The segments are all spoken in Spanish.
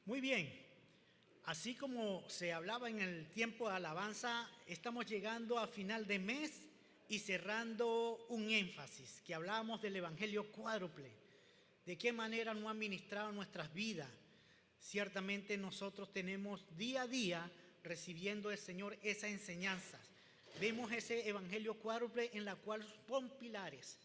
Muy bien, así como se hablaba en el tiempo de alabanza, estamos llegando a final de mes y cerrando un énfasis, que hablábamos del Evangelio cuádruple, de qué manera nos ha ministrado nuestras vidas. Ciertamente nosotros tenemos día a día recibiendo del Señor esas enseñanzas. Vemos ese Evangelio cuádruple en la cual son pilares.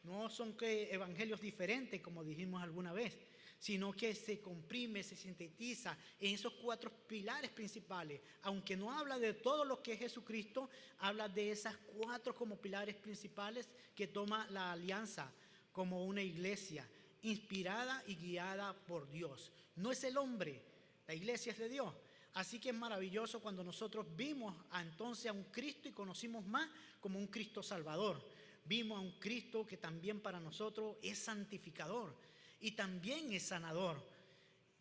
No son evangelios diferentes, como dijimos alguna vez, sino que se comprime, se sintetiza en esos 4 pilares principales. Aunque no habla de todo lo que es Jesucristo, habla de esas 4 como pilares principales que toma la alianza como una iglesia inspirada y guiada por Dios. No es el hombre, la iglesia es de Dios. Así que es maravilloso cuando nosotros vimos entonces a un Cristo y conocimos más como un Cristo Salvador. Vimos a un Cristo que también para nosotros es santificador y también es sanador.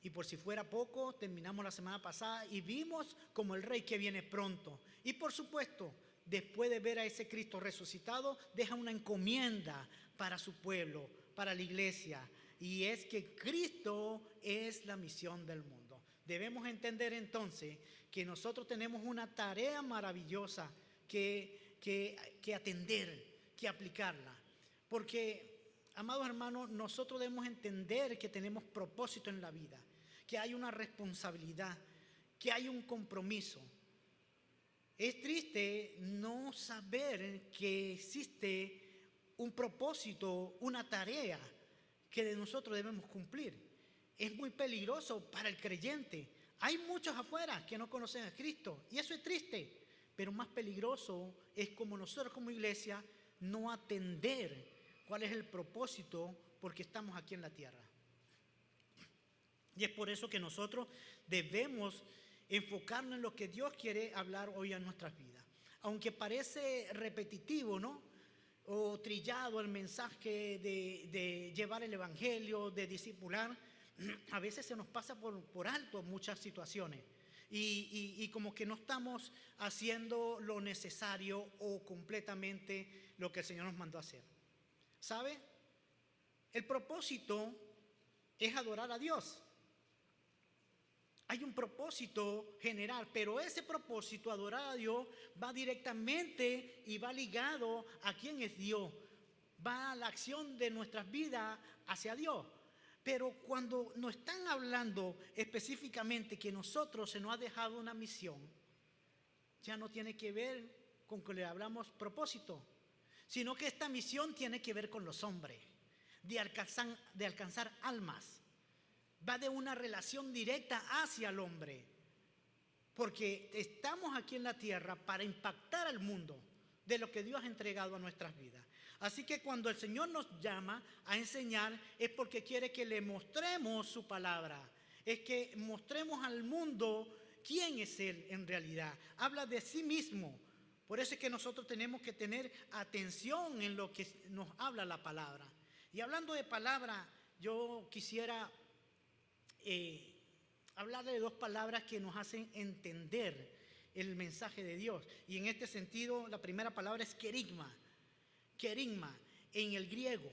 Y por si fuera poco, terminamos la semana pasada y vimos como el Rey que viene pronto. Y por supuesto, después de ver a ese Cristo resucitado, deja una encomienda para su pueblo, para la iglesia. Y es que Cristo es la misión del mundo. Debemos entender entonces que nosotros tenemos una tarea maravillosa que atender, que aplicarla. Porque, amados hermanos, nosotros debemos entender que tenemos propósito en la vida, que hay una responsabilidad, que hay un compromiso. Es triste no saber que existe un propósito, una tarea que de nosotros debemos cumplir. Es muy peligroso para el creyente. Hay muchos afuera que no conocen a Cristo y eso es triste, pero más peligroso es como nosotros como iglesia no atender cuál es el propósito porque estamos aquí en la tierra. Y es por eso que nosotros debemos enfocarnos en lo que Dios quiere hablar hoy en nuestras vidas. Aunque parece repetitivo, ¿no? O trillado el mensaje de llevar el evangelio, de discipular, a veces se nos pasa por alto muchas situaciones y como que no estamos haciendo lo necesario o completamente lo que el Señor nos mandó a hacer. ¿Sabe? El propósito es adorar a Dios. Hay un propósito general, pero ese propósito, adorar a Dios, va directamente y va ligado a quién es Dios. Va a la acción de nuestras vidas hacia Dios. Pero cuando nos están hablando específicamente que nosotros se nos ha dejado una misión, ya no tiene que ver con que le hablamos propósito, sino que esta misión tiene que ver con los hombres, de alcanzar almas. Va de una relación directa hacia el hombre, porque estamos aquí en la tierra para impactar al mundo de lo que Dios ha entregado a nuestras vidas. Así que cuando el Señor nos llama a enseñar es porque quiere que le mostremos su palabra, es que mostremos al mundo quién es Él en realidad. Habla de sí mismo. Por eso es que nosotros tenemos que tener atención en lo que nos habla la palabra. Y hablando de palabra, yo quisiera hablar de 2 palabras que nos hacen entender el mensaje de Dios. Y en este sentido, la primera palabra es querigma. Querigma en el griego.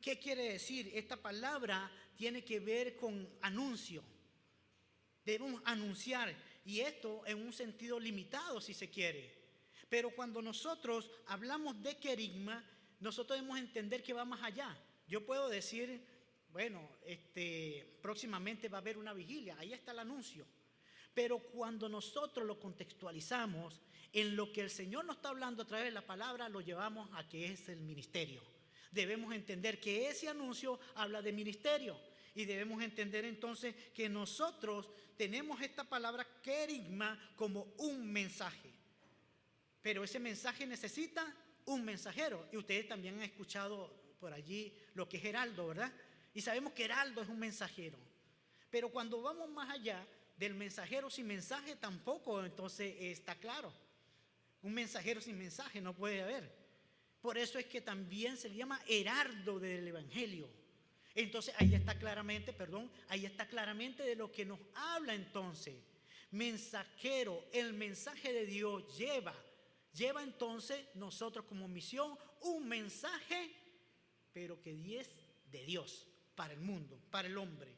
¿Qué quiere decir? Esta palabra tiene que ver con anuncio. Debemos anunciar, y esto en un sentido limitado si se quiere. Pero cuando nosotros hablamos de querigma, nosotros debemos entender que va más allá. Yo puedo decir, bueno, próximamente va a haber una vigilia, ahí está el anuncio. Pero cuando nosotros lo contextualizamos en lo que el Señor nos está hablando a través de la palabra, lo llevamos a que es el ministerio. Debemos entender que ese anuncio habla de ministerio. Y debemos entender entonces que nosotros tenemos esta palabra querigma como un mensaje. Pero ese mensaje necesita un mensajero. Y ustedes también han escuchado por allí lo que es heraldo, ¿verdad? Y sabemos que heraldo es un mensajero. Pero cuando vamos más allá del mensajero sin mensaje, tampoco entonces está claro. Un mensajero sin mensaje no puede haber. Por eso es que también se le llama heraldo del evangelio. Entonces ahí está claramente de lo que nos habla entonces. Mensajero, el mensaje de Dios lleva entonces nosotros como misión un mensaje, pero que es de Dios para el mundo, para el hombre.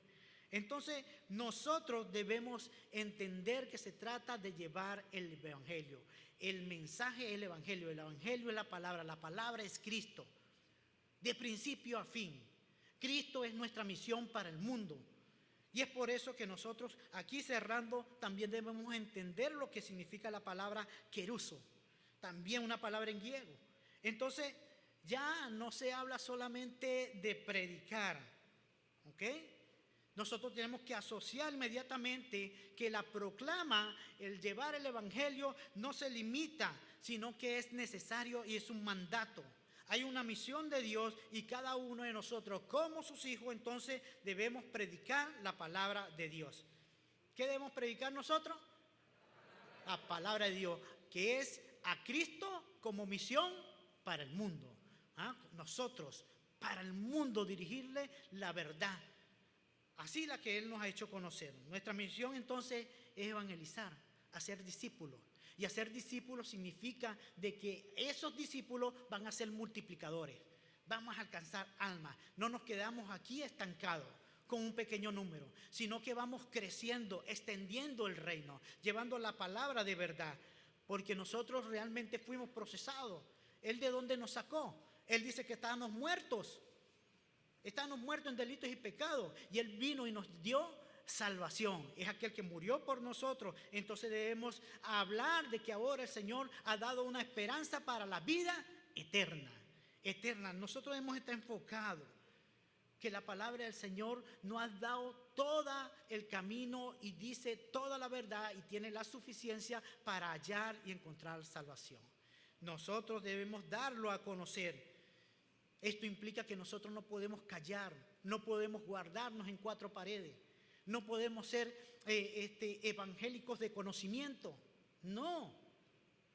Entonces, nosotros debemos entender que se trata de llevar el evangelio. El mensaje es el evangelio es la palabra es Cristo, de principio a fin. Cristo es nuestra misión para el mundo. Y es por eso que nosotros, aquí cerrando, también debemos entender lo que significa la palabra keruso, también una palabra en griego. Entonces, ya no se habla solamente de predicar, ¿ok? Nosotros tenemos que asociar inmediatamente que la proclama, el llevar el evangelio, no se limita, sino que es necesario y es un mandato. Hay una misión de Dios y cada uno de nosotros, como sus hijos, entonces debemos predicar la palabra de Dios. ¿Qué debemos predicar nosotros? La palabra de Dios, que es a Cristo como misión para el mundo. Nosotros, para el mundo, dirigirle la verdad. Así la que Él nos ha hecho conocer. Nuestra misión entonces es evangelizar, hacer discípulos. Y hacer discípulos significa de que esos discípulos van a ser multiplicadores. Vamos a alcanzar almas. No nos quedamos aquí estancados con un pequeño número, sino que vamos creciendo, extendiendo el reino, llevando la palabra de verdad. Porque nosotros realmente fuimos procesados. ¿Él de dónde nos sacó? Él dice que estábamos muertos. Estábamos muertos en delitos y pecados. Y Él vino y nos dio salvación. Es aquel que murió por nosotros. Entonces debemos hablar de que ahora el Señor ha dado una esperanza para la vida eterna. Eterna. Nosotros debemos estar enfocados que la palabra del Señor nos ha dado todo el camino y dice toda la verdad y tiene la suficiencia para hallar y encontrar salvación. Nosotros debemos darlo a conocer. Esto implica que nosotros no podemos callar, no podemos guardarnos en cuatro paredes, no podemos ser evangélicos de conocimiento. No,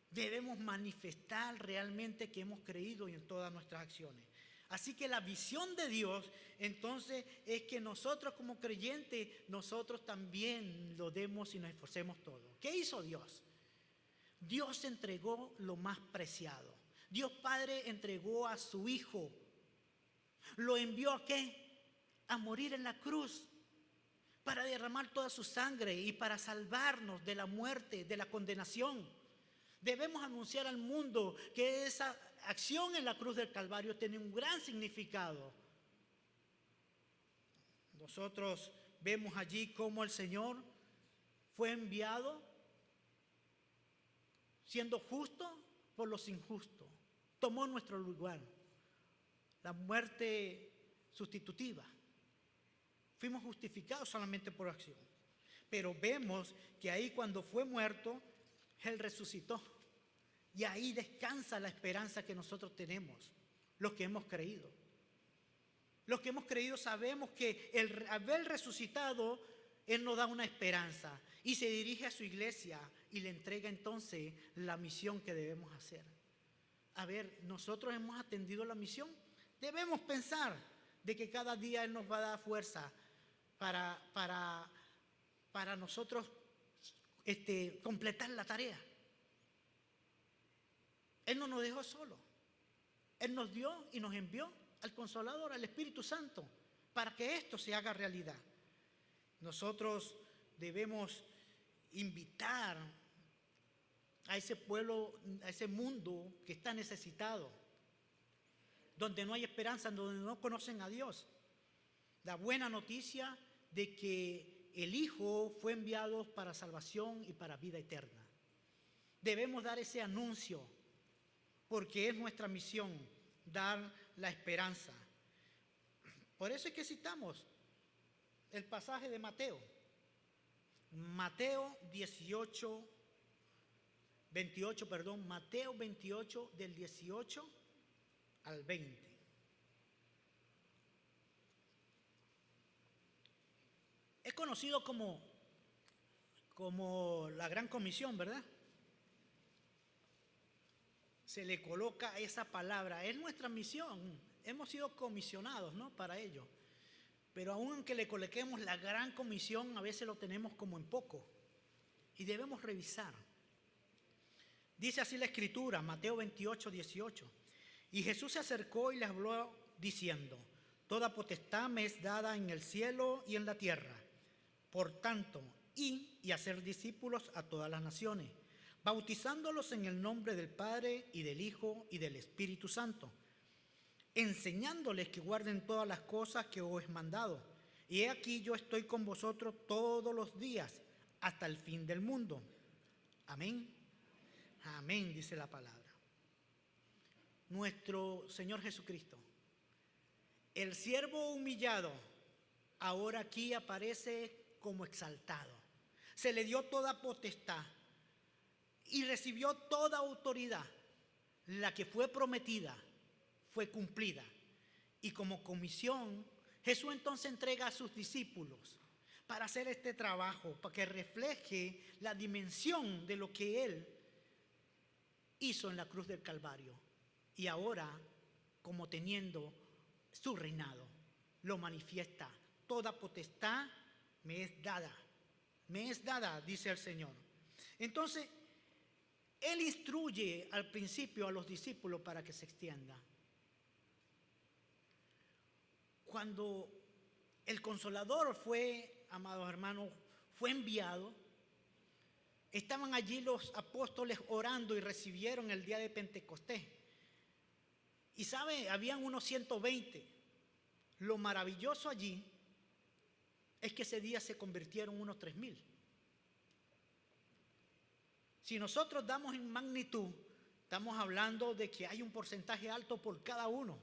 debemos manifestar realmente que hemos creído en todas nuestras acciones. Así que la visión de Dios entonces es que nosotros como creyentes, nosotros también lo demos y nos esforcemos todo. ¿Qué hizo Dios? Dios entregó lo más preciado. Dios Padre entregó a su Hijo. ¿Lo envió a qué? A morir en la cruz, para derramar toda su sangre y para salvarnos de la muerte, de la condenación. Debemos anunciar al mundo que esa acción en la cruz del Calvario tiene un gran significado. Nosotros vemos allí cómo el Señor fue enviado siendo justo por los injustos. Tomó nuestro lugar. La muerte sustitutiva. Fuimos justificados solamente por acción. Pero vemos que ahí cuando fue muerto, Él resucitó. Y ahí descansa la esperanza que nosotros tenemos, los que hemos creído. Los que hemos creído sabemos que el haber resucitado, Él nos da una esperanza. Y se dirige a su iglesia y le entrega entonces la misión que debemos hacer. A ver, ¿nosotros hemos atendido la misión? Debemos pensar de que cada día Él nos va a dar fuerza para nosotros completar la tarea. Él no nos dejó solo. Él nos dio y nos envió al Consolador, al Espíritu Santo, para que esto se haga realidad. Nosotros debemos invitar a ese pueblo, a ese mundo que está necesitado, donde no hay esperanza, donde no conocen a Dios. La buena noticia de que el Hijo fue enviado para salvación y para vida eterna. Debemos dar ese anuncio, porque es nuestra misión dar la esperanza. Por eso es que citamos el pasaje de Mateo 28 del 18 al 20. Es conocido como la Gran Comisión, ¿verdad? Se le coloca esa palabra. Es nuestra misión. Hemos sido comisionados, ¿no?, para ello. Pero aunque le coloquemos la Gran Comisión, a veces lo tenemos como en poco. Y debemos revisar. Dice así la Escritura, Mateo 28, 18. Y Jesús se acercó y les habló diciendo: Toda potestad me es dada en el cielo y en la tierra. Por tanto, y hacer discípulos a todas las naciones, bautizándolos en el nombre del Padre y del Hijo y del Espíritu Santo, enseñándoles que guarden todas las cosas que os he mandado. Y he aquí yo estoy con vosotros todos los días hasta el fin del mundo. Amén. Amén, dice la palabra. Nuestro Señor Jesucristo, el siervo humillado, ahora aquí aparece como exaltado. Se le dio toda potestad y recibió toda autoridad. La que fue prometida fue cumplida. Y como comisión, Jesús entonces entrega a sus discípulos para hacer este trabajo, para que refleje la dimensión de lo que Él hizo en la cruz del Calvario. Y ahora, como teniendo su reinado, lo manifiesta. Toda potestad me es dada, dice el Señor. Entonces, Él instruye al principio a los discípulos para que se extienda. Cuando el Consolador fue, amados hermanos, fue enviado, estaban allí los apóstoles orando y recibieron el día de Pentecostés. Y sabe, habían unos 120. Lo maravilloso allí es que ese día se convirtieron unos 3,000. Si nosotros damos en magnitud, estamos hablando de que hay un porcentaje alto por cada uno.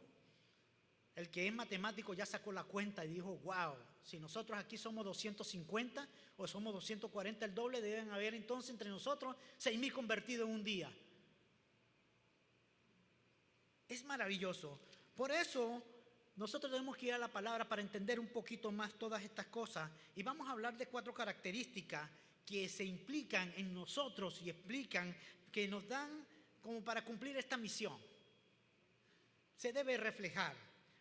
El que es matemático ya sacó la cuenta y dijo, wow, si nosotros aquí somos 250 o somos 240, el doble, deben haber entonces entre nosotros 6,000 convertidos en un día. Es maravilloso. Por eso nosotros debemos que ir a la palabra para entender un poquito más todas estas cosas. Y vamos a hablar de 4 características que se implican en nosotros y explican, que nos dan como para cumplir esta misión. Se debe reflejar.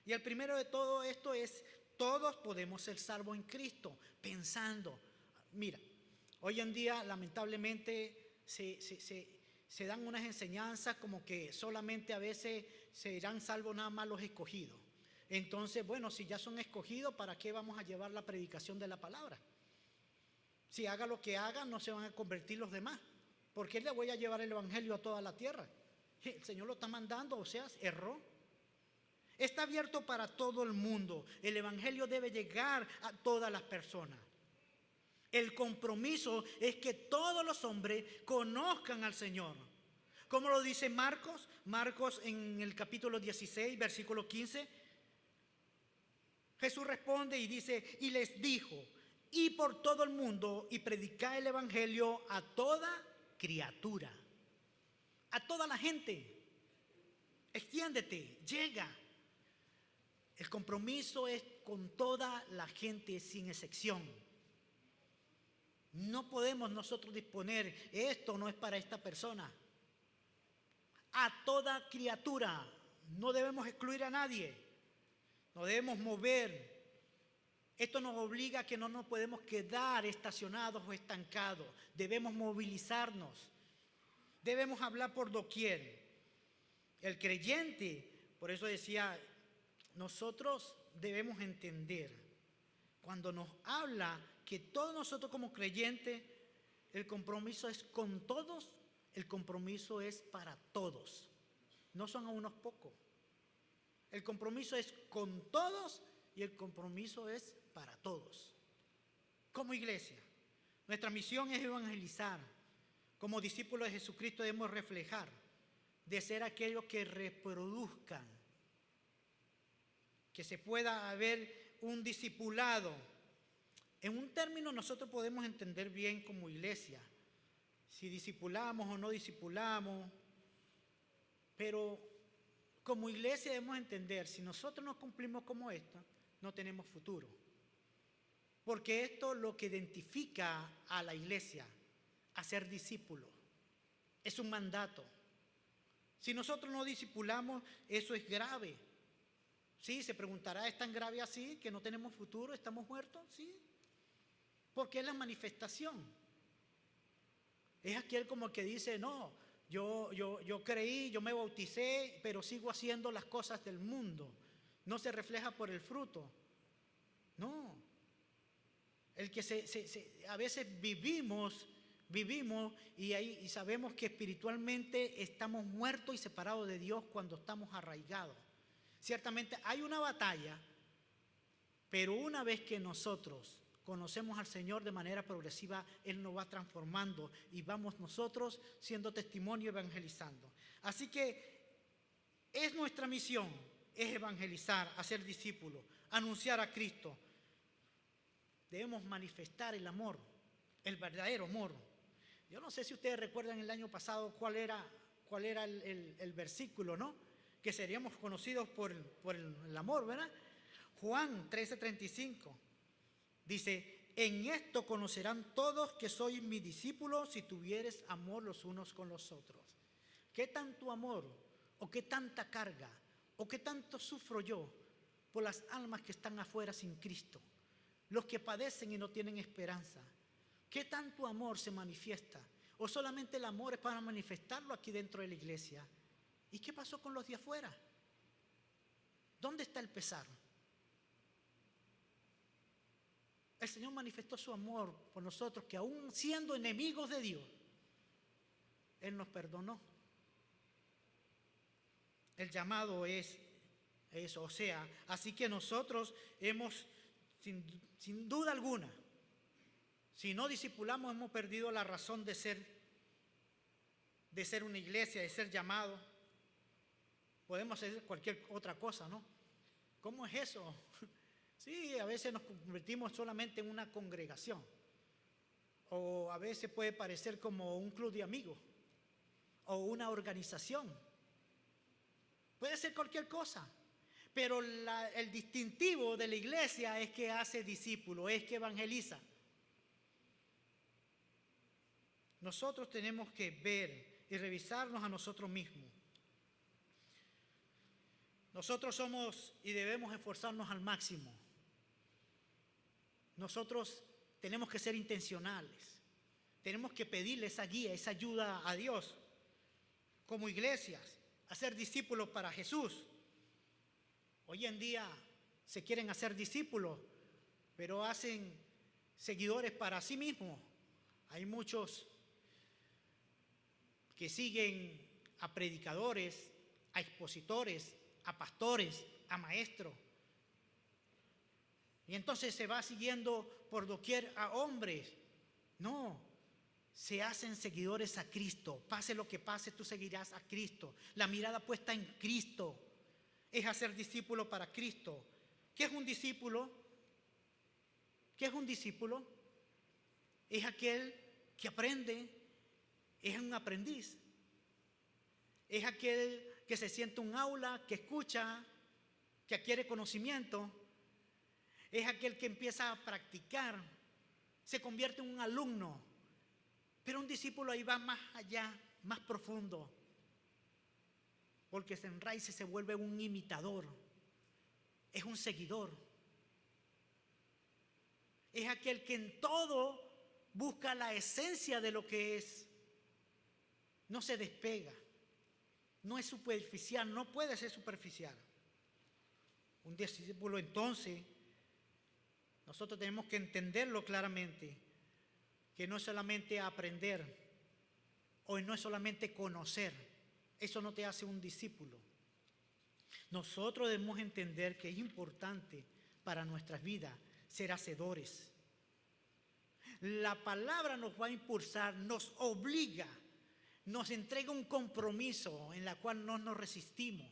Y el primero de todo esto es, todos podemos ser salvos en Cristo. Pensando, mira, hoy en día lamentablemente se dan unas enseñanzas como que solamente a veces serán salvos nada más los escogidos. Entonces, bueno, si ya son escogidos, ¿para qué vamos a llevar la predicación de la palabra? Si haga lo que haga, no se van a convertir los demás. ¿Por qué le voy a llevar el evangelio a toda la tierra? El Señor lo está mandando, o sea, erró. Está abierto para todo el mundo. El evangelio debe llegar a todas las personas. El compromiso es que todos los hombres conozcan al Señor. ¿Cómo lo dice Marcos? Marcos en el capítulo 16, versículo 15. Jesús responde y dice, y les dijo, y por todo el mundo y predicad el evangelio a toda criatura. A toda la gente. Extiéndete, llega. El compromiso es con toda la gente sin excepción. No podemos nosotros disponer, esto no es para esta persona. A toda criatura, no debemos excluir a nadie, no debemos mover. Esto nos obliga a que no nos podemos quedar estacionados o estancados, debemos movilizarnos, debemos hablar por doquier. El creyente, por eso decía, nosotros debemos entender, cuando nos habla que todos nosotros como creyentes, el compromiso es con todos, el compromiso es para todos, no son a unos pocos. El compromiso es con todos y el compromiso es para todos. Como iglesia, nuestra misión es evangelizar. Como discípulos de Jesucristo debemos reflejar, de ser aquellos que reproduzcan, que se pueda haber un discipulado. En un término nosotros podemos entender bien como iglesia, si discipulamos o no discipulamos, pero como iglesia debemos entender, si nosotros no cumplimos como esto, no tenemos futuro. Porque esto es lo que identifica a la iglesia, a ser discípulos. Es un mandato. Si nosotros no discipulamos, eso es grave. Sí, se preguntará, ¿es tan grave así que no tenemos futuro? ¿Estamos muertos? Sí. Porque es la manifestación. Es aquel como que dice, no, yo creí, yo me bauticé, pero sigo haciendo las cosas del mundo. No se refleja por el fruto. No. El que a veces vivimos y sabemos que espiritualmente estamos muertos y separados de Dios cuando estamos arraigados. Ciertamente hay una batalla, pero una vez que nosotros conocemos al Señor de manera progresiva, Él nos va transformando y vamos nosotros siendo testimonio, evangelizando. Así que es nuestra misión, es evangelizar, hacer discípulos, anunciar a Cristo. Debemos manifestar el amor, el verdadero amor. Yo no sé si ustedes recuerdan el año pasado cuál era el versículo, ¿no? Que seríamos conocidos por el amor, ¿verdad? Juan 13:35 dice: en esto conocerán todos que sois mis discípulos si tuvieres amor los unos con los otros. ¿Qué tanto amor o qué tanta carga o qué tanto sufro yo por las almas que están afuera sin Cristo? Los que padecen y no tienen esperanza. ¿Qué tanto amor se manifiesta? ¿O solamente el amor es para manifestarlo aquí dentro de la iglesia? ¿Y qué pasó con los de afuera? ¿Dónde está el pesar? El Señor manifestó su amor por nosotros, que aún siendo enemigos de Dios, Él nos perdonó. El llamado es eso, o sea, así que nosotros hemos, sin duda alguna, si no discipulamos, hemos perdido la razón de ser una iglesia, de ser llamado. Podemos hacer cualquier otra cosa, ¿no? ¿Cómo es eso? Sí, a veces nos convertimos solamente en una congregación. O a veces puede parecer como un club de amigos o una organización. Puede ser cualquier cosa. Pero el distintivo de la iglesia es que hace discípulos, es que evangeliza. Nosotros tenemos que ver y revisarnos a nosotros mismos. Nosotros somos y debemos esforzarnos al máximo. Nosotros tenemos que ser intencionales. Tenemos que pedirle esa guía, esa ayuda a Dios. Como iglesias, hacer discípulos para Jesús. Hoy en día se quieren hacer discípulos, pero hacen seguidores para sí mismos. Hay muchos que siguen a predicadores, a expositores, a pastores, a maestros. Y entonces se va siguiendo por doquier a hombres. No, se hacen seguidores a Cristo. Pase lo que pase, tú seguirás a Cristo. La mirada puesta en Cristo es hacer discípulo para Cristo. ¿Qué es un discípulo? ¿Qué es un discípulo? Es aquel que aprende, es un aprendiz. Es aquel que se siente en un aula, que escucha, que adquiere conocimiento. Es aquel que empieza a practicar, se convierte en un alumno. Pero un discípulo ahí va más allá, más profundo. Porque se enraiza y se vuelve un imitador. Es un seguidor. Es aquel que en todo busca la esencia de lo que es. No se despega. No es superficial, no puede ser superficial. Un discípulo entonces, nosotros tenemos que entenderlo claramente, que no es solamente aprender, o no es solamente conocer, eso no te hace un discípulo. Nosotros debemos entender que es importante para nuestras vidas ser hacedores. La palabra nos va a impulsar, nos obliga, nos entrega un compromiso en la cual no nos resistimos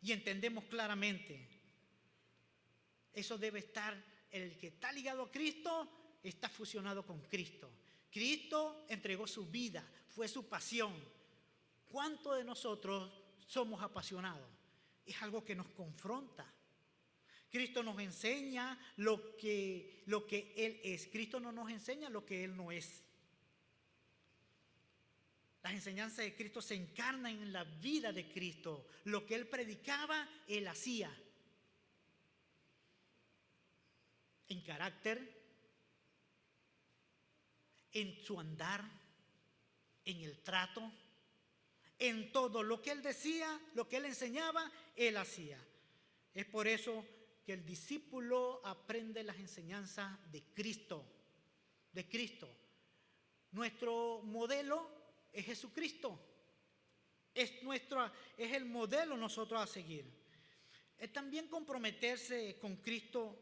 y entendemos claramente. Eso debe estar, el que está ligado a Cristo está fusionado con Cristo. Cristo entregó su vida, fue su pasión. ¿Cuántos de nosotros somos apasionados? Es algo que nos confronta. Cristo nos enseña lo que Él es. Cristo no nos enseña lo que Él no es. Las enseñanzas de Cristo se encarnan en la vida de Cristo. Lo que Él predicaba, Él hacía. En carácter, en su andar, en el trato, en todo. Lo que Él decía, lo que Él enseñaba, Él hacía. Es por eso que el discípulo aprende las enseñanzas de Cristo. de Cristo. Nuestro modelo es Jesucristo. Es el modelo nosotros a seguir. Es también comprometerse con Cristo.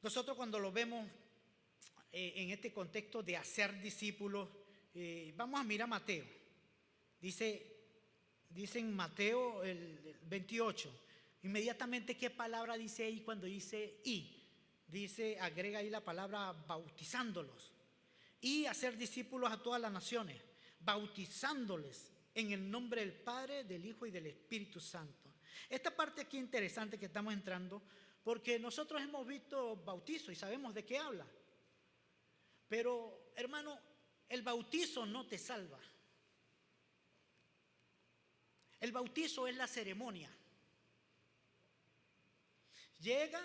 Nosotros cuando lo vemos en este contexto de hacer discípulos, vamos a mirar Mateo. Dice en Mateo el 28, inmediatamente ¿qué palabra dice ahí cuando dice y? Dice, agrega ahí la palabra bautizándolos y hacer discípulos a todas las naciones, bautizándoles en el nombre del Padre, del Hijo y del Espíritu Santo. Esta parte aquí interesante que estamos entrando, porque nosotros hemos visto bautizo y sabemos de qué habla. Pero, hermano, el bautizo no te salva. El bautizo es la ceremonia. Llega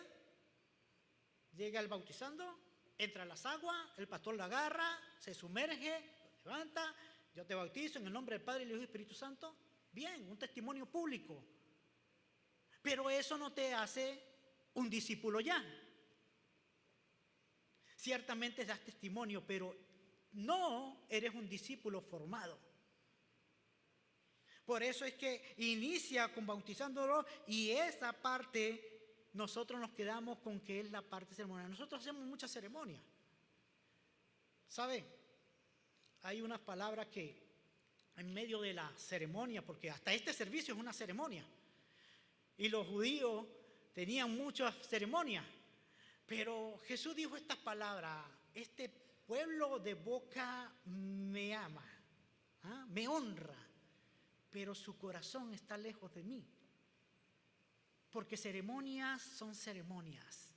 el bautizando, entra a las aguas, el pastor la agarra, se sumerge, lo levanta, yo te bautizo en el nombre del Padre, del Hijo y del Espíritu Santo. Bien, un testimonio público. Pero eso no te hace un discípulo ya. Ciertamente das testimonio, pero no eres un discípulo formado. Por eso es que inicia con bautizándolo y esa parte nosotros nos quedamos con que es la parte ceremonial. Nosotros hacemos muchas ceremonias. ¿Sabe? Hay unas palabras que en medio de la ceremonia, porque hasta este servicio es una ceremonia. Y los judíos tenían muchas ceremonias. Pero Jesús dijo estas palabras: este pueblo de boca me ama, me honra, pero su corazón está lejos de mí. Porque ceremonias son ceremonias.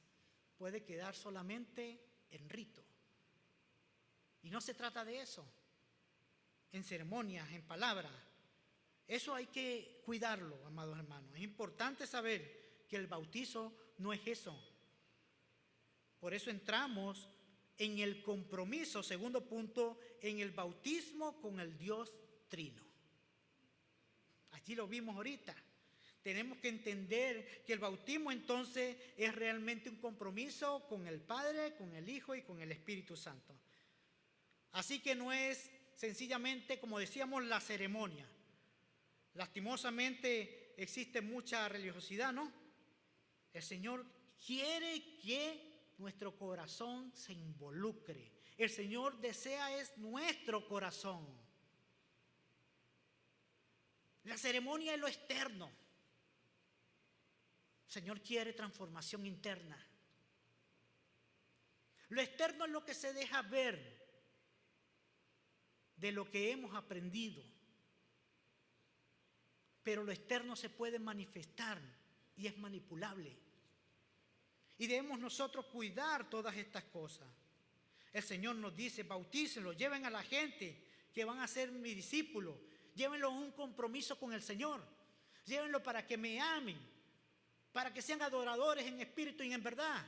Puede quedar solamente en rito. Y no se trata de eso. En ceremonias, en palabras. Eso hay que cuidarlo, amados hermanos. Es importante saber que el bautizo no es eso. Por eso entramos en el compromiso, segundo punto, en el bautismo con el Dios Trino. Aquí lo vimos ahorita. Tenemos que entender que el bautismo entonces es realmente un compromiso con el Padre, con el Hijo y con el Espíritu Santo. Así que no es sencillamente, como decíamos, la ceremonia. Lastimosamente existe mucha religiosidad, ¿no? El Señor quiere que nuestro corazón se involucre. El Señor desea es nuestro corazón. La ceremonia es lo externo. El Señor quiere transformación interna. Lo externo es lo que se deja ver de lo que hemos aprendido. Pero lo externo se puede manifestar y es manipulable. Y debemos nosotros cuidar todas estas cosas. El Señor nos dice, bautícenlo, lleven a la gente que van a ser mis discípulos. Llévenlo a un compromiso con el Señor. Llévenlo para que me amen. Para que sean adoradores en espíritu y en verdad.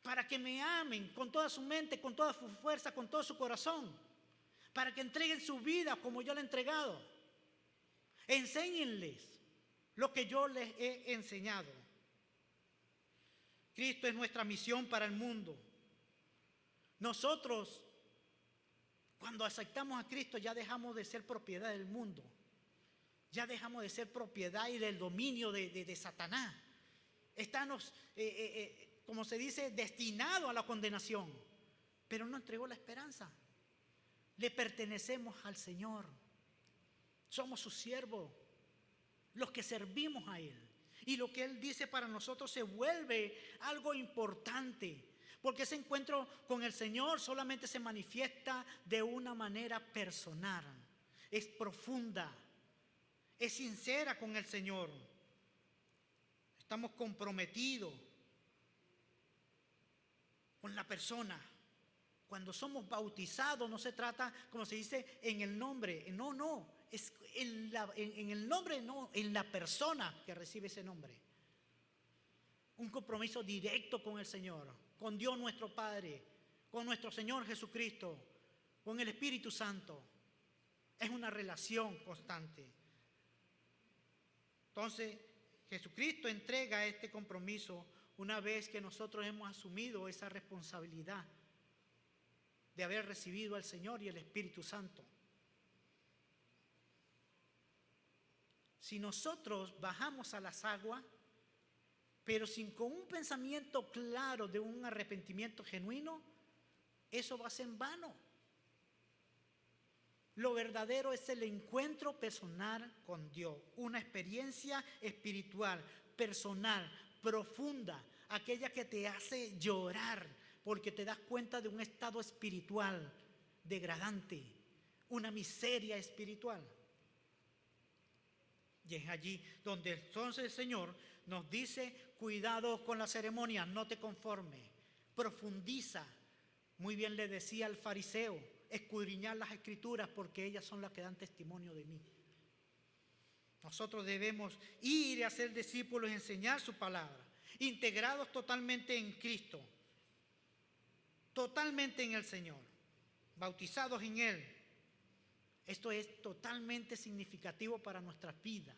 Para que me amen con toda su mente, con toda su fuerza, con todo su corazón. Para que entreguen su vida como yo la he entregado. Enséñenles lo que yo les he enseñado. Cristo es nuestra misión para el mundo. Nosotros, cuando aceptamos a Cristo, ya dejamos de ser propiedad del mundo. Ya dejamos de ser propiedad y del dominio de Satanás. Estamos, como se dice, destinados a la condenación. Pero no entregó la esperanza. Le pertenecemos al Señor. Somos sus siervos, los que servimos a Él. Y lo que Él dice para nosotros se vuelve algo importante. Porque ese encuentro con el Señor solamente se manifiesta de una manera personal. Es profunda. Es sincera con el Señor. Estamos comprometidos con la persona. Cuando somos bautizados no se trata, como se dice, en el nombre. No. Es en el nombre, no, en la persona que recibe ese nombre. Un compromiso directo con el Señor, con Dios nuestro Padre, con nuestro Señor Jesucristo, con el Espíritu Santo. Es una relación constante. Entonces, Jesucristo entrega este compromiso una vez que nosotros hemos asumido esa responsabilidad de haber recibido al Señor y el Espíritu Santo. Si nosotros bajamos a las aguas, pero sin con un pensamiento claro de un arrepentimiento genuino, eso va a ser en vano. Lo verdadero es el encuentro personal con Dios, una experiencia espiritual, personal, profunda, aquella que te hace llorar porque te das cuenta de un estado espiritual degradante, una miseria espiritual. Y es allí donde entonces el Señor nos dice: cuidado con la ceremonia, no te conformes, profundiza. Muy bien le decía al fariseo: escudriñar las escrituras porque ellas son las que dan testimonio de mí. Nosotros debemos ir y hacer discípulos y enseñar su palabra, integrados totalmente en Cristo, totalmente en el Señor, bautizados en Él. Esto es totalmente significativo para nuestras vidas.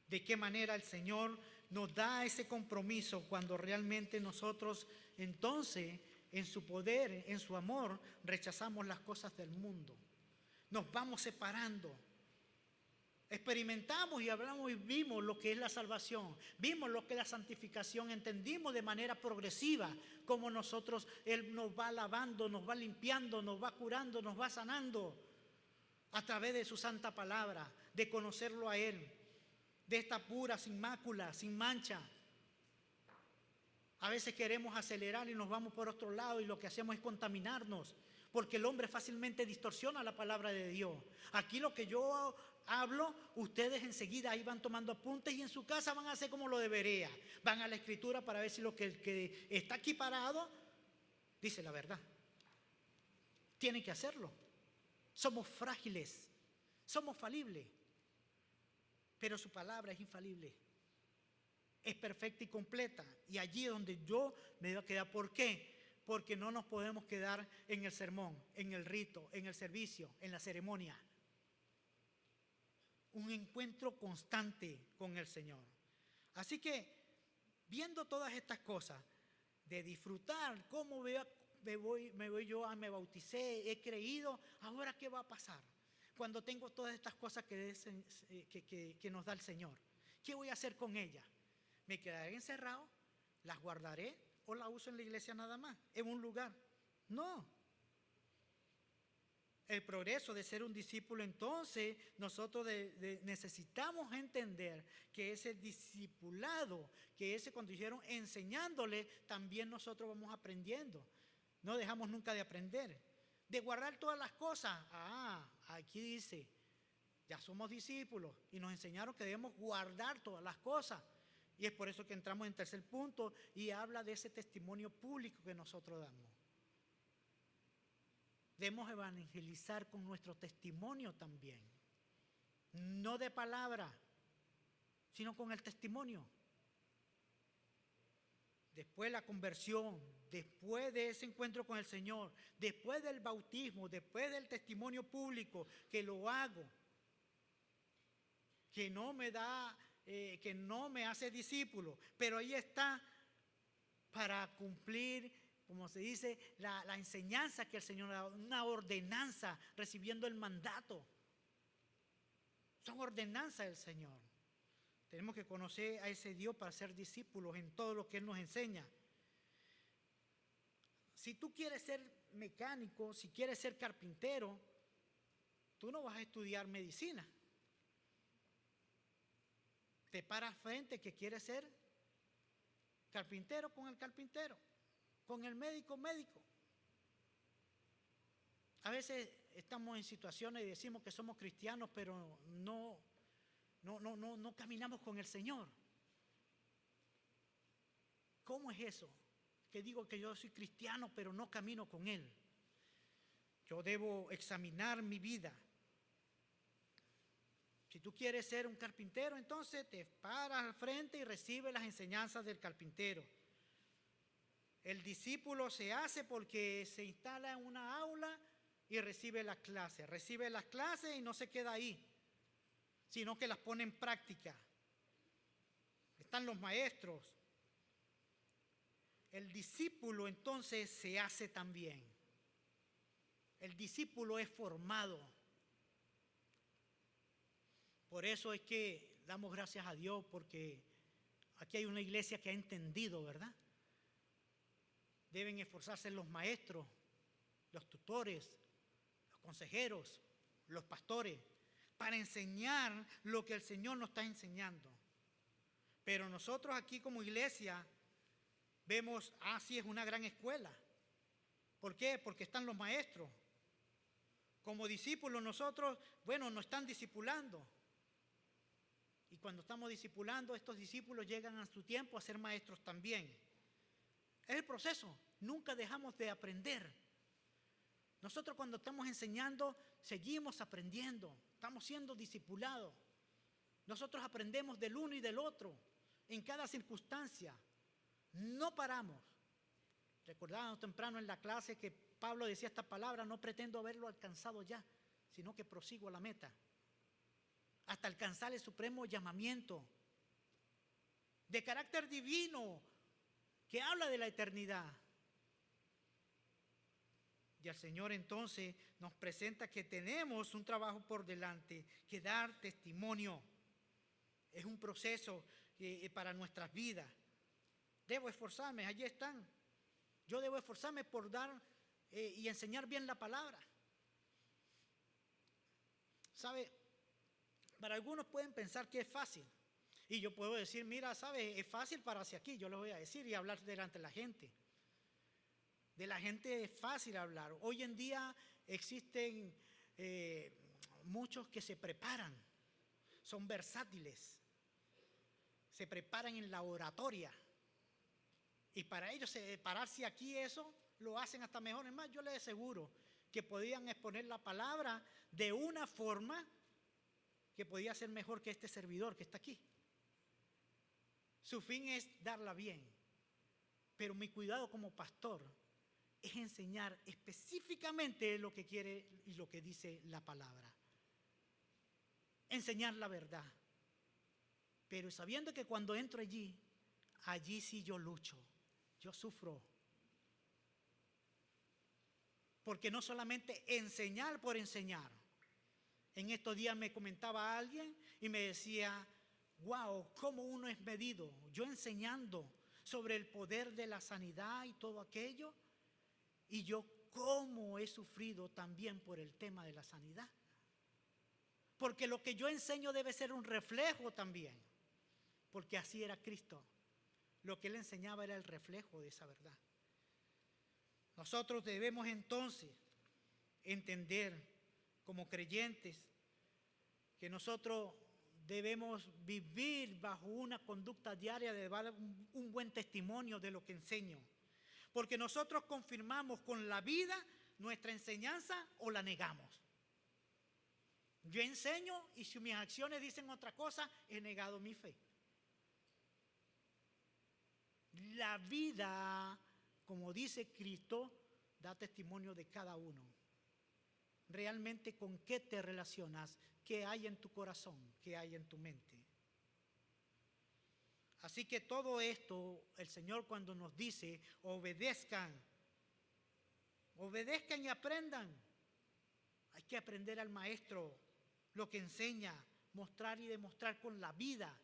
De qué manera el Señor nos da ese compromiso cuando realmente nosotros entonces, en su poder, en su amor, rechazamos las cosas del mundo. Nos vamos separando. Experimentamos y hablamos y vimos lo que es la salvación, vimos lo que es la santificación, entendimos de manera progresiva cómo nosotros, Él nos va lavando, nos va limpiando, nos va curando, nos va sanando a través de su santa palabra, de conocerlo a Él, de esta pura, sin mácula, sin mancha. A veces queremos acelerar y nos vamos por otro lado y lo que hacemos es contaminarnos, porque el hombre fácilmente distorsiona la palabra de Dios. Aquí lo que yo hablo, ustedes enseguida ahí van tomando apuntes y en su casa van a hacer como lo debería. Van a la Escritura para ver si lo que está aquí parado dice la verdad. Tienen que hacerlo. Somos frágiles, somos falibles, pero su palabra es infalible. Es perfecta y completa. Y allí es donde yo me voy a quedar. ¿Por qué? Porque no nos podemos quedar en el sermón, en el rito, en el servicio, en la ceremonia. Un encuentro constante con el Señor. Así que, viendo todas estas cosas, de disfrutar cómo me me bauticé, he creído, ahora ¿qué va a pasar? Cuando tengo todas estas cosas que nos da el Señor, ¿qué voy a hacer con ellas? ¿Me quedaré encerrado? ¿Las guardaré? ¿O las uso en la iglesia nada más? ¿En un lugar? No. El progreso de ser un discípulo, entonces, nosotros necesitamos entender que ese discipulado, que ese cuando dijeron enseñándole, también nosotros vamos aprendiendo. No dejamos nunca de aprender. De guardar todas las cosas. Aquí dice, ya somos discípulos y nos enseñaron que debemos guardar todas las cosas. Y es por eso que entramos en tercer punto y habla de ese testimonio público que nosotros damos. Debemos evangelizar con nuestro testimonio también. No de palabra, sino con el testimonio. Después de la conversión, después de ese encuentro con el Señor, después del bautismo, después del testimonio público, que lo hago, que no me hace discípulo, pero ahí está para cumplir, como se dice, la enseñanza que el Señor da, una ordenanza, recibiendo el mandato. Son ordenanzas del Señor. Tenemos que conocer a ese Dios para ser discípulos en todo lo que Él nos enseña. Si tú quieres ser mecánico, si quieres ser carpintero, tú no vas a estudiar medicina. Te paras frente que quieres ser carpintero con el carpintero, con el médico. A veces estamos en situaciones y decimos que somos cristianos, pero no caminamos con el Señor. ¿Cómo es eso? Que digo que yo soy cristiano, pero no camino con Él. Yo debo examinar mi vida. Si tú quieres ser un carpintero, entonces te paras al frente y recibes las enseñanzas del carpintero. El discípulo se hace porque se instala en una aula y recibe las clases. Recibe las clases y no se queda ahí, sino que las pone en práctica. Están los maestros. El discípulo entonces se hace también. El discípulo es formado. Por eso es que damos gracias a Dios, porque aquí hay una iglesia que ha entendido, ¿verdad? Deben esforzarse los maestros, los tutores, los consejeros, los pastores, para enseñar lo que el Señor nos está enseñando. Pero nosotros aquí como iglesia vemos, sí, es una gran escuela. ¿Por qué? Porque están los maestros. Como discípulos nosotros, nos están discipulando. Y cuando estamos discipulando, estos discípulos llegan a su tiempo a ser maestros también. Es el proceso, nunca dejamos de aprender. Nosotros cuando estamos enseñando, seguimos aprendiendo, estamos siendo discipulados. Nosotros aprendemos del uno y del otro, en cada circunstancia. No paramos. Recordábamos temprano en la clase que Pablo decía esta palabra: no pretendo haberlo alcanzado ya, sino que prosigo a la meta, hasta alcanzar el supremo llamamiento de carácter divino que habla de la eternidad. Y el Señor entonces nos presenta que tenemos un trabajo por delante, que dar testimonio. Es un proceso para nuestras vidas. Debo esforzarme, allí están. Yo debo esforzarme por dar y enseñar bien la palabra. ¿Sabe? Para algunos pueden pensar que es fácil. Y yo puedo decir, mira, ¿sabes? Es fácil pararse aquí, yo lo voy a decir, y hablar delante de la gente. De la gente es fácil hablar. Hoy en día existen muchos que se preparan, son versátiles, se preparan en la oratoria. Y para ellos pararse aquí, eso lo hacen hasta mejor. Es más, yo les aseguro que podían exponer la palabra de una forma que podía ser mejor que este servidor que está aquí. Su fin es darla bien. Pero mi cuidado como pastor es enseñar específicamente lo que quiere y lo que dice la palabra. Enseñar la verdad. Pero sabiendo que cuando entro allí sí yo lucho, yo sufro. Porque no solamente enseñar por enseñar. En estos días me comentaba alguien y me decía, wow, cómo uno es medido. Yo enseñando sobre el poder de la sanidad y todo aquello, y yo cómo he sufrido también por el tema de la sanidad. Porque lo que yo enseño debe ser un reflejo también, porque así era Cristo. Lo que Él enseñaba era el reflejo de esa verdad. Nosotros debemos entonces entender como creyentes que nosotros debemos vivir bajo una conducta diaria de dar un buen testimonio de lo que enseño. Porque nosotros confirmamos con la vida nuestra enseñanza o la negamos. Yo enseño y si mis acciones dicen otra cosa, he negado mi fe. La vida, como dice Cristo, da testimonio de cada uno. Realmente, ¿con qué te relacionas? ¿Qué hay en tu corazón? ¿Qué hay en tu mente? Así que todo esto, el Señor cuando nos dice, obedezcan y aprendan. Hay que aprender al maestro lo que enseña, mostrar y demostrar con la vida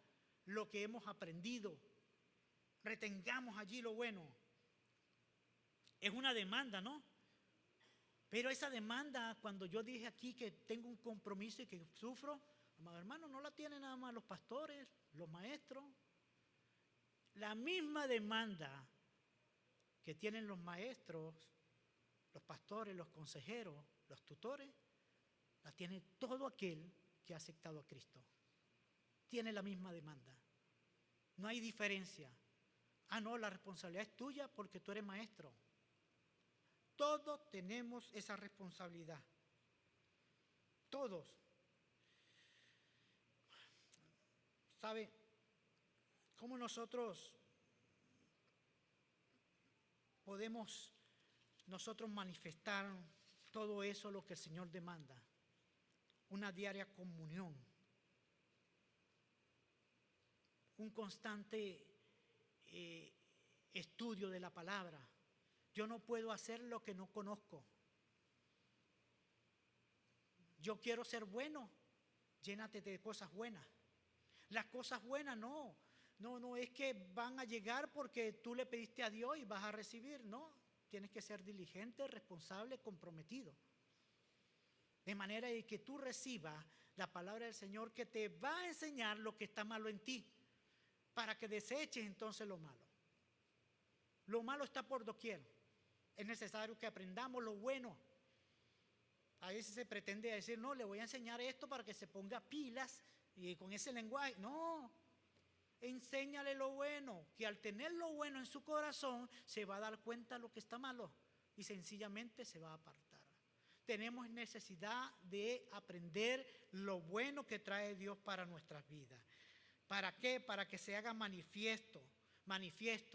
lo que hemos aprendido. Retengamos allí lo bueno. Es una demanda, ¿no? Pero esa demanda, cuando yo dije aquí que tengo un compromiso y que sufro, amado hermano, no la tienen nada más los pastores, los maestros. La misma demanda que tienen los maestros, los pastores, los consejeros, los tutores, la tiene todo aquel que ha aceptado a Cristo. Tiene la misma demanda. No hay diferencia. No, la responsabilidad es tuya porque tú eres maestro. Todos tenemos esa responsabilidad. Todos. ¿Sabe cómo nosotros podemos manifestar todo eso lo que el Señor demanda? Una diaria comunión. Un constante estudio de la palabra. Yo no puedo hacer lo que no conozco. Yo quiero ser bueno. Llénate de cosas buenas. Las cosas buenas no es que van a llegar porque tú le pediste a Dios y vas a recibir. No, tienes que ser diligente, responsable, comprometido. De manera de que tú recibas la palabra del Señor que te va a enseñar lo que está malo en ti, para que deseches entonces lo malo. Lo malo está por doquier. Es necesario que aprendamos lo bueno. A veces se pretende decir, no, le voy a enseñar esto para que se ponga pilas y con ese lenguaje. No, enséñale lo bueno, que al tener lo bueno en su corazón se va a dar cuenta de lo que está malo y sencillamente se va a apartar. Tenemos necesidad de aprender lo bueno que trae Dios para nuestras vidas. ¿Para qué? Para que se haga manifiesto,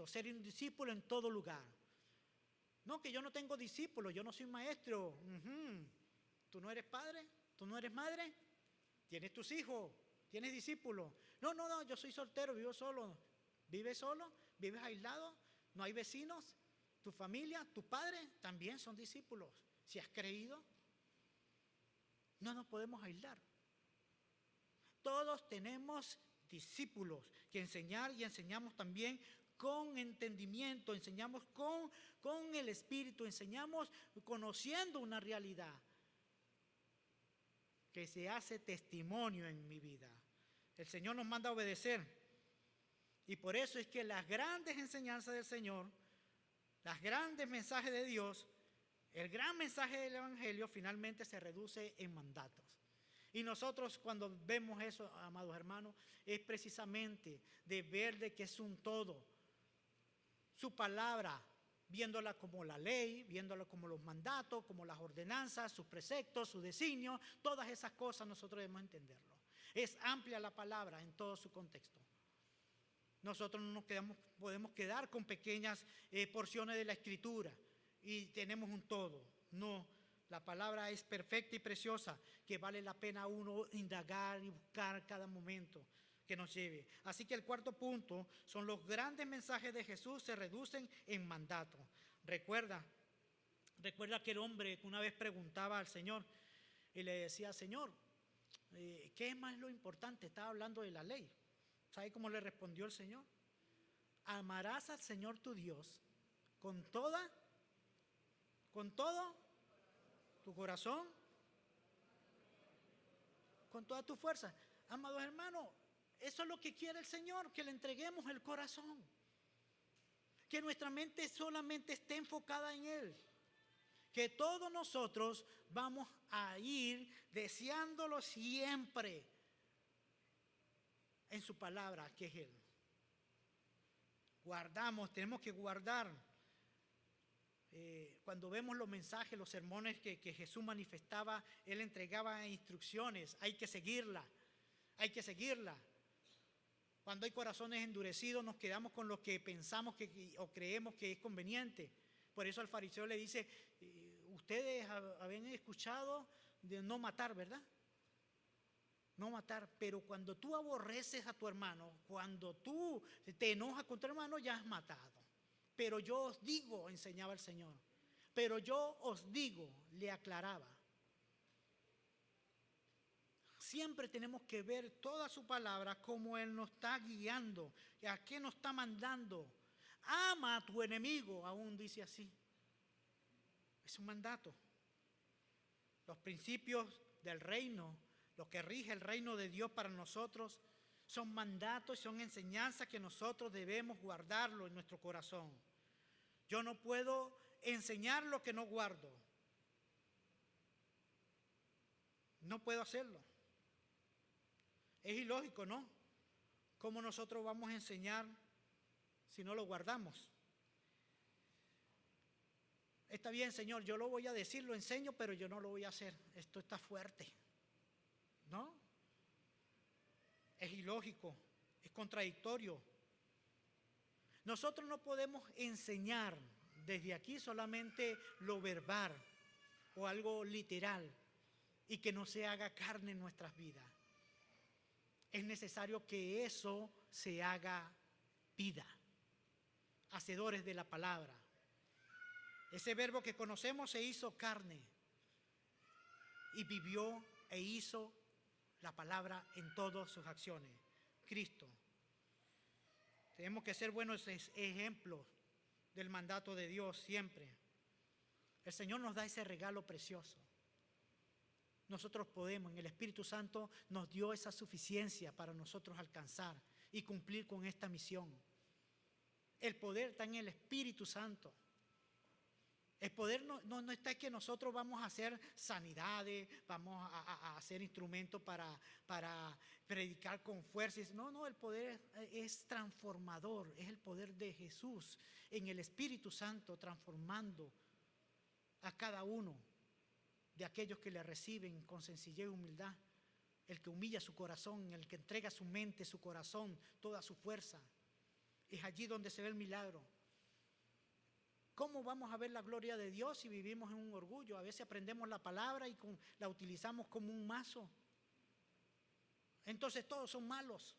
ser un discípulo en todo lugar. No, que yo no tengo discípulos, yo no soy maestro. ¿Tú no eres padre? ¿Tú no eres madre? ¿Tienes tus hijos? ¿Tienes discípulos? No, yo soy soltero, vivo solo. ¿Vives solo? ¿Vives aislado? ¿No hay vecinos? ¿Tu familia, tus padres también son discípulos? Si has creído, no nos podemos aislar. Todos tenemos discípulos que enseñar y enseñamos también con entendimiento, enseñamos con el Espíritu, enseñamos conociendo una realidad que se hace testimonio en mi vida. El Señor nos manda a obedecer. Y por eso es que las grandes enseñanzas del Señor, los grandes mensajes de Dios, el gran mensaje del Evangelio finalmente se reduce en mandatos. Y nosotros cuando vemos eso, amados hermanos, es precisamente de ver de que es un todo. Su palabra, viéndola como la ley, viéndola como los mandatos, como las ordenanzas, sus preceptos, su designio, todas esas cosas nosotros debemos entenderlo. Es amplia la palabra en todo su contexto. Nosotros no nos podemos quedar con pequeñas porciones de la Escritura y tenemos un todo. No, la palabra es perfecta y preciosa, que vale la pena uno indagar y buscar cada momento que nos lleve. Así que el cuarto punto son los grandes mensajes de Jesús se reducen en mandato. Recuerda aquel hombre que una vez preguntaba al Señor y le decía, Señor, ¿qué es más lo importante? Estaba hablando de la ley. ¿Sabe cómo le respondió el Señor? Amarás al Señor tu Dios con todo tu corazón, con toda tu fuerza. Amados hermanos, eso es lo que quiere el Señor, que le entreguemos el corazón. Que nuestra mente solamente esté enfocada en Él. Que todos nosotros vamos a ir deseándolo siempre en su palabra, que es Él. Tenemos que guardar. Cuando vemos los mensajes, los sermones que Jesús manifestaba, Él entregaba instrucciones, hay que seguirla. Cuando hay corazones endurecidos, nos quedamos con lo que pensamos o creemos que es conveniente. Por eso al fariseo le dice, ustedes habían escuchado de no matar, ¿verdad? No matar, pero cuando tú aborreces a tu hermano, cuando tú te enojas con tu hermano, ya has matado. Pero yo os digo, enseñaba el Señor, le aclaraba. Siempre tenemos que ver toda su palabra como Él nos está guiando, a qué nos está mandando. Ama a tu enemigo, aún dice así. Es un mandato. Los principios del reino, lo que rige el reino de Dios para nosotros, son mandatos, son enseñanzas que nosotros debemos guardarlo en nuestro corazón. Yo no puedo enseñar lo que no guardo. No puedo hacerlo. Es ilógico, ¿no? ¿Cómo nosotros vamos a enseñar si no lo guardamos? Está bien, Señor, yo lo voy a decir, lo enseño, pero yo no lo voy a hacer. Esto está fuerte, ¿no? Es ilógico, es contradictorio. Nosotros no podemos enseñar desde aquí solamente lo verbal o algo literal y que no se haga carne en nuestras vidas. Es necesario que eso se haga vida, hacedores de la palabra. Ese verbo que conocemos se hizo carne y vivió e hizo la palabra en todas sus acciones. Cristo. Tenemos que ser buenos ejemplos del mandato de Dios siempre. El Señor nos da ese regalo precioso. Nosotros podemos, en el Espíritu Santo nos dio esa suficiencia para nosotros alcanzar y cumplir con esta misión. El poder está en el Espíritu Santo. El poder no está en que nosotros vamos a hacer sanidades, vamos a hacer instrumentos para predicar con fuerza. No, el poder es transformador, es el poder de Jesús en el Espíritu Santo transformando a cada uno de aquellos que le reciben con sencillez y humildad. El que humilla su corazón, el que entrega su mente, su corazón, toda su fuerza. Es allí donde se ve el milagro. ¿Cómo vamos a ver la gloria de Dios si vivimos en un orgullo? A veces aprendemos la palabra y la utilizamos como un mazo. Entonces todos son malos.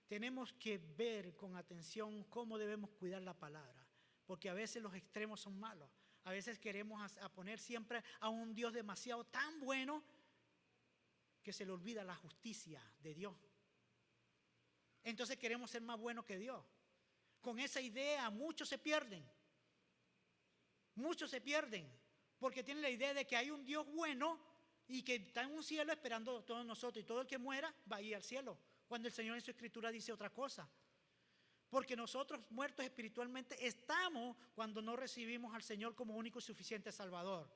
Tenemos que ver con atención cómo debemos cuidar la palabra, porque a veces los extremos son malos. A veces queremos poner siempre a un Dios demasiado tan bueno que se le olvida la justicia de Dios. Entonces queremos ser más buenos que Dios. Con esa idea muchos se pierden. Muchos se pierden porque tienen la idea de que hay un Dios bueno y que está en un cielo esperando a todos nosotros, y todo el que muera va a ir al cielo, cuando el Señor en su Escritura dice otra cosa. Porque nosotros muertos espiritualmente estamos cuando no recibimos al Señor como único y suficiente Salvador.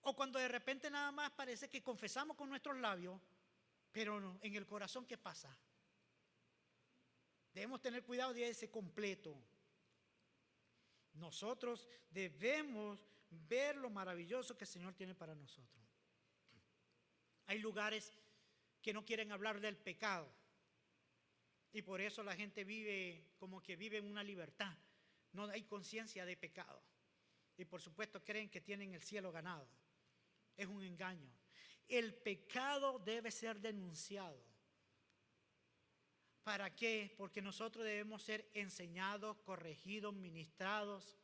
O cuando de repente nada más parece que confesamos con nuestros labios, pero no, en el corazón, ¿qué pasa? Debemos tener cuidado de ese completo. Nosotros debemos ver lo maravilloso que el Señor tiene para nosotros. Hay lugares que no quieren hablar del pecado y por eso la gente vive como que vive en una libertad. No hay conciencia de pecado y por supuesto creen que tienen el cielo ganado. Es un engaño. El pecado debe ser denunciado. ¿Para qué? Porque nosotros debemos ser enseñados, corregidos, ministrados,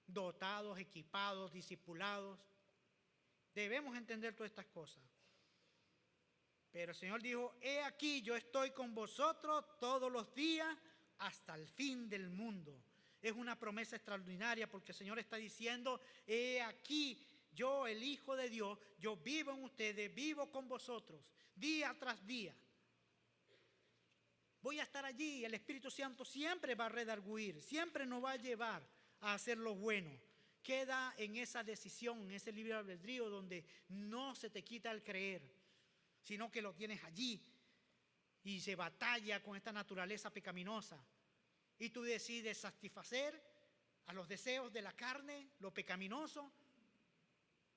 dotados, equipados, discipulados. Debemos entender todas estas cosas. Pero el Señor dijo: he aquí, yo estoy con vosotros todos los días hasta el fin del mundo. Es una promesa extraordinaria porque el Señor está diciendo: he aquí, yo, el Hijo de Dios, yo vivo en ustedes, vivo con vosotros, día tras día. Voy a estar allí. El Espíritu Santo siempre va a redarguir, siempre nos va a llevar a hacer lo bueno. Queda en esa decisión, en ese libre albedrío donde no se te quita el creer, sino que lo tienes allí y se batalla con esta naturaleza pecaminosa. Y tú decides satisfacer a los deseos de la carne, lo pecaminoso,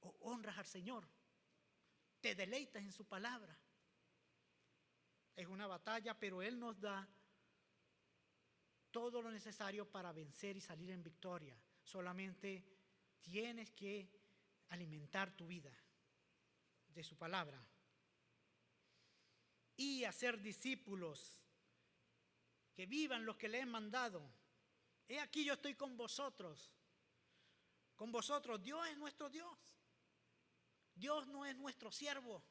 o honras al Señor, te deleitas en su palabra. Es una batalla, pero Él nos da todo lo necesario para vencer y salir en victoria. Solamente tienes que alimentar tu vida de su palabra y hacer discípulos que vivan lo que le he mandado. He aquí, yo estoy con vosotros. Con vosotros. Dios es nuestro Dios. Dios no es nuestro siervo.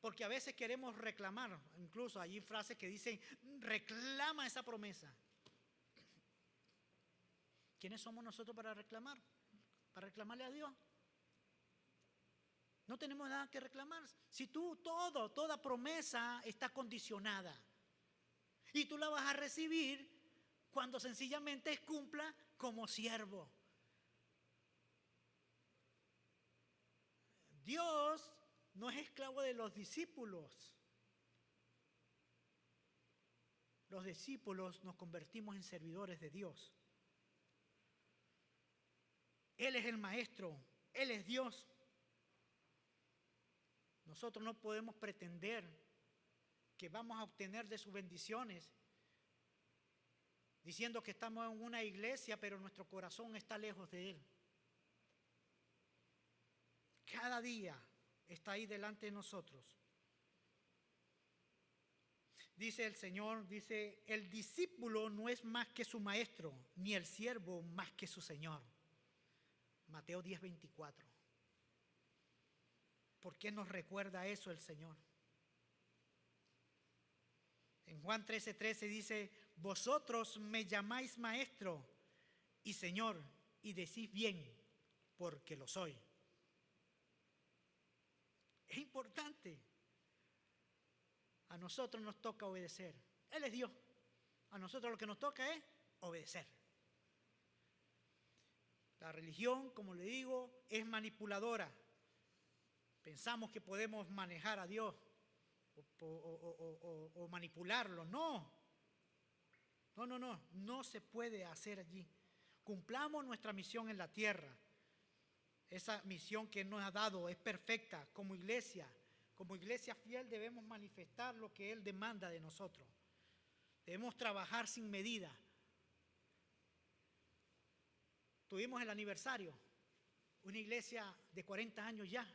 Porque a veces queremos reclamar, incluso hay frases que dicen: reclama esa promesa. ¿Quiénes somos nosotros para reclamar? Para reclamarle a Dios. No tenemos nada que reclamar. Si toda promesa está condicionada y tú la vas a recibir cuando sencillamente cumpla como siervo. Dios no es esclavo de los discípulos. Los discípulos nos convertimos en servidores de Dios. Él es el maestro, Él es Dios. Nosotros no podemos pretender que vamos a obtener de sus bendiciones diciendo que estamos en una iglesia, pero nuestro corazón está lejos de Él. Cada día está ahí delante de nosotros. Dice el Señor, dice, el discípulo no es más que su maestro, ni el siervo más que su Señor. Mateo 10:24. ¿Por qué nos recuerda eso el Señor? En Juan 13:13 dice, vosotros me llamáis maestro y Señor, y decís bien, porque lo soy. Es importante. A nosotros nos toca obedecer. Él es Dios. A nosotros lo que nos toca es obedecer. La religión, como le digo, es manipuladora. Pensamos que podemos manejar a Dios o manipularlo. No. No se puede hacer allí. Cumplamos nuestra misión en la tierra. Esa misión que nos ha dado es perfecta como iglesia. Como iglesia fiel debemos manifestar lo que Él demanda de nosotros. Debemos trabajar sin medida. Tuvimos el aniversario, una iglesia de 40 años ya.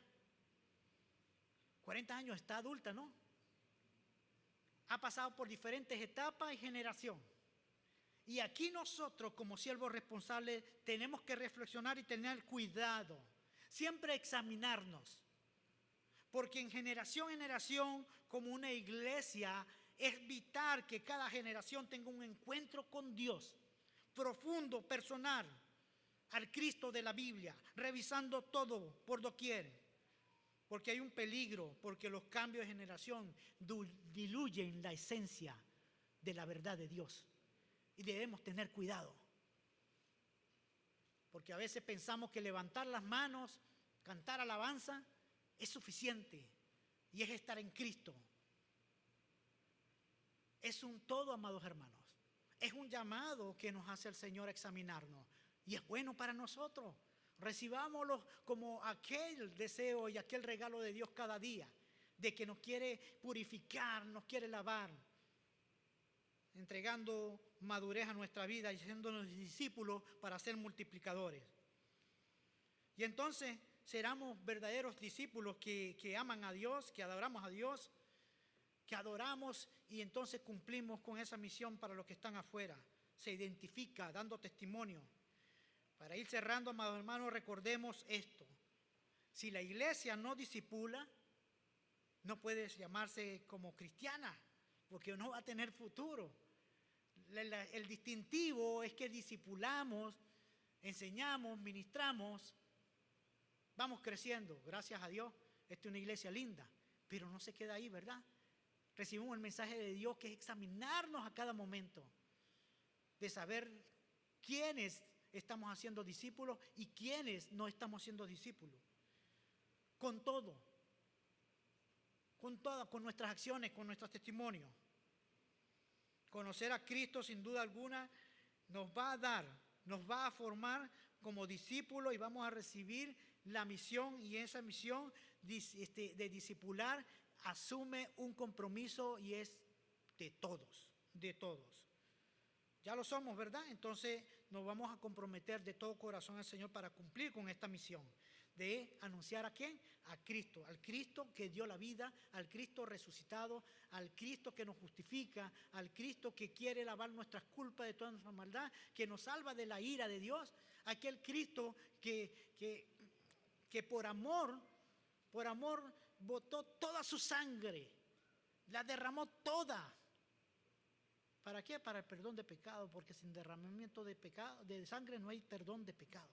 40 años, está adulta, ¿no? Ha pasado por diferentes etapas y generación. Y aquí nosotros, como siervos responsables, tenemos que reflexionar y tener cuidado. Siempre examinarnos. Porque en generación, como una iglesia, es vital que cada generación tenga un encuentro con Dios, profundo, personal, al Cristo de la Biblia, revisando todo por doquier. Porque hay un peligro, porque los cambios de generación diluyen la esencia de la verdad de Dios. Y debemos tener cuidado. Porque a veces pensamos que levantar las manos, cantar alabanza, es suficiente y es estar en Cristo. Es un todo, amados hermanos. Es un llamado que nos hace el Señor a examinarnos y es bueno para nosotros. Recibámoslo como aquel deseo y aquel regalo de Dios cada día, de que nos quiere purificar, nos quiere lavar, entregando madurez a nuestra vida y haciéndonos discípulos para ser multiplicadores. Y entonces seremos verdaderos discípulos que aman a Dios, que adoramos a Dios, que adoramos y entonces cumplimos con esa misión para los que están afuera. Se identifica dando testimonio. Para ir cerrando, amados hermanos, recordemos esto. Si la iglesia no discipula, no puede llamarse como cristiana, porque no va a tener futuro. El distintivo es que discipulamos, enseñamos, ministramos. Vamos creciendo, gracias a Dios. Esta es una iglesia linda, pero no se queda ahí, ¿verdad? Recibimos el mensaje de Dios que es examinarnos a cada momento, de saber quiénes estamos haciendo discípulos y quiénes no estamos siendo discípulos. Con todo, con nuestras acciones, con nuestros testimonios. Conocer a Cristo sin duda alguna nos va a dar, nos va a formar como discípulos y vamos a recibir la misión, y esa misión de discipular asume un compromiso y es de todos, de todos. Ya lo somos, ¿verdad? Entonces nos vamos a comprometer de todo corazón al Señor para cumplir con esta misión de anunciar ¿a quién? A Cristo, al Cristo que dio la vida, al Cristo resucitado, al Cristo que nos justifica, al Cristo que quiere lavar nuestras culpas de toda nuestra maldad, que nos salva de la ira de Dios, aquel Cristo que por amor botó toda su sangre, la derramó toda. ¿Para qué? Para el perdón de pecados, porque sin derramamiento de sangre no hay perdón de pecados.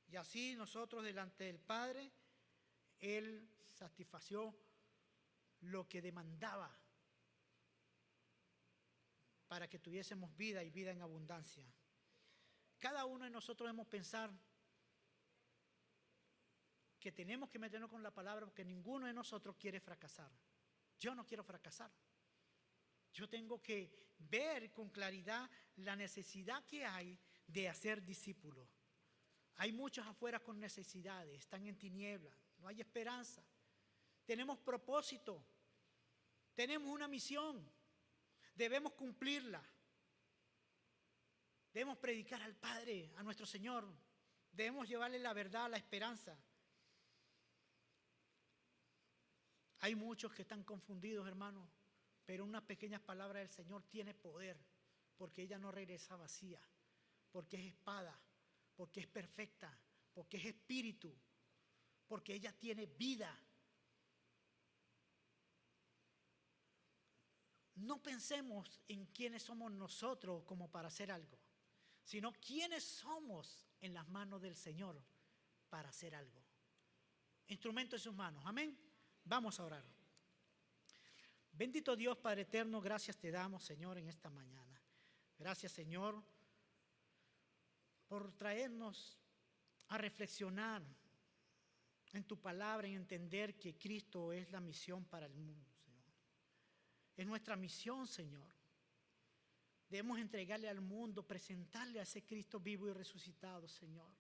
Y así nosotros delante del Padre, Él satisfació lo que demandaba para que tuviésemos vida y vida en abundancia. Cada uno de nosotros debemos pensar que tenemos que meternos con la palabra porque ninguno de nosotros quiere fracasar. Yo no quiero fracasar. Yo tengo que ver con claridad la necesidad que hay de hacer discípulos. Hay muchos afuera con necesidades, están en tinieblas, no hay esperanza. Tenemos propósito, tenemos una misión, debemos cumplirla. Debemos predicar al Padre, a nuestro Señor. Debemos llevarle la verdad, la esperanza. Hay muchos que están confundidos, hermanos, pero una pequeña palabra del Señor tiene poder, porque ella no regresa vacía, porque es espada, porque es perfecta, porque es espíritu, porque ella tiene vida. No pensemos en quiénes somos nosotros como para hacer algo, sino quiénes somos en las manos del Señor para hacer algo. Instrumento en sus manos, amén. Vamos a orar. Bendito Dios, Padre eterno, gracias te damos, Señor, en esta mañana. Gracias, Señor, por traernos a reflexionar en tu palabra, en entender que Cristo es la misión para el mundo, Señor. Es nuestra misión, Señor. Debemos entregarle al mundo, presentarle a ese Cristo vivo y resucitado, Señor.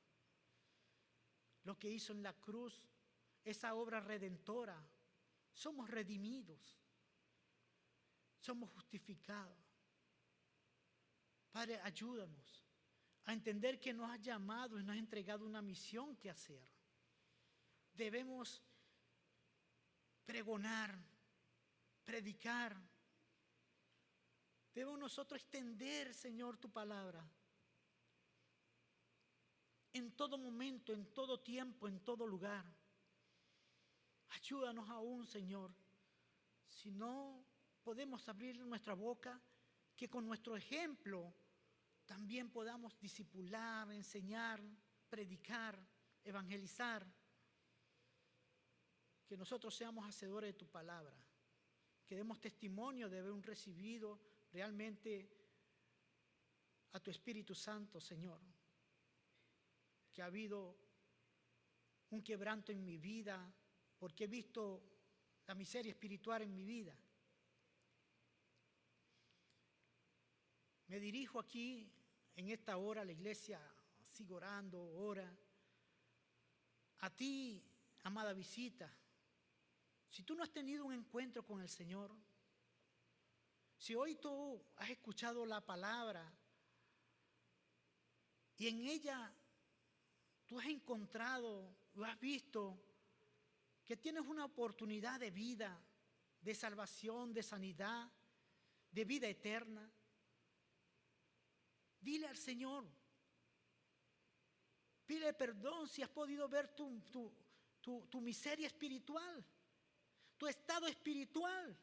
Lo que hizo en la cruz, esa obra redentora, somos redimidos, somos justificados. Padre, ayúdanos a entender que nos has llamado y nos has entregado una misión que hacer. Debemos pregonar, predicar. Debemos nosotros extender, Señor, tu palabra. En todo momento, en todo tiempo, en todo lugar. Ayúdanos aún, Señor. Si no podemos abrir nuestra boca, que con nuestro ejemplo también podamos discipular, enseñar, predicar, evangelizar. Que nosotros seamos hacedores de tu palabra. Que demos testimonio de haber recibido realmente a tu Espíritu Santo, Señor. Que ha habido un quebranto en mi vida, porque he visto la miseria espiritual en mi vida. Me dirijo aquí en esta hora a la iglesia, sigo orando, ora. A ti, amada visita, si tú no has tenido un encuentro con el Señor, si hoy tú has escuchado la palabra y en ella tú has encontrado, lo has visto, que tienes una oportunidad de vida, de salvación, de sanidad, de vida eterna, dile al Señor, pide perdón si has podido ver tu miseria espiritual, tu estado espiritual.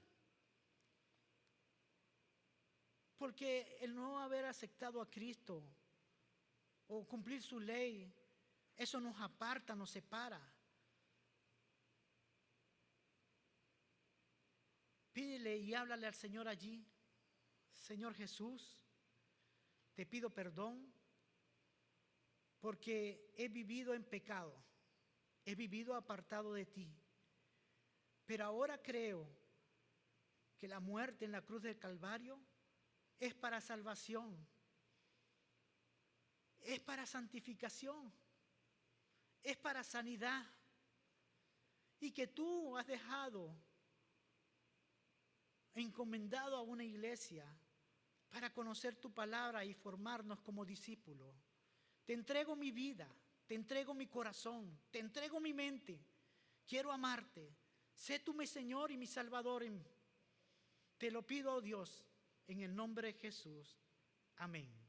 Porque el no haber aceptado a Cristo o cumplir su ley, eso nos aparta, nos separa. Pídele y háblale al Señor allí. Señor Jesús, te pido perdón porque he vivido en pecado, he vivido apartado de ti. Pero ahora creo que la muerte en la cruz del Calvario es para salvación, es para santificación, es para sanidad. Y que tú has dejado encomendado a una iglesia para conocer tu palabra y formarnos como discípulos. Te entrego mi vida, te entrego mi corazón, te entrego mi mente. Quiero amarte. Sé tú mi Señor y mi Salvador. Te lo pido, oh Dios, en el nombre de Jesús. Amén.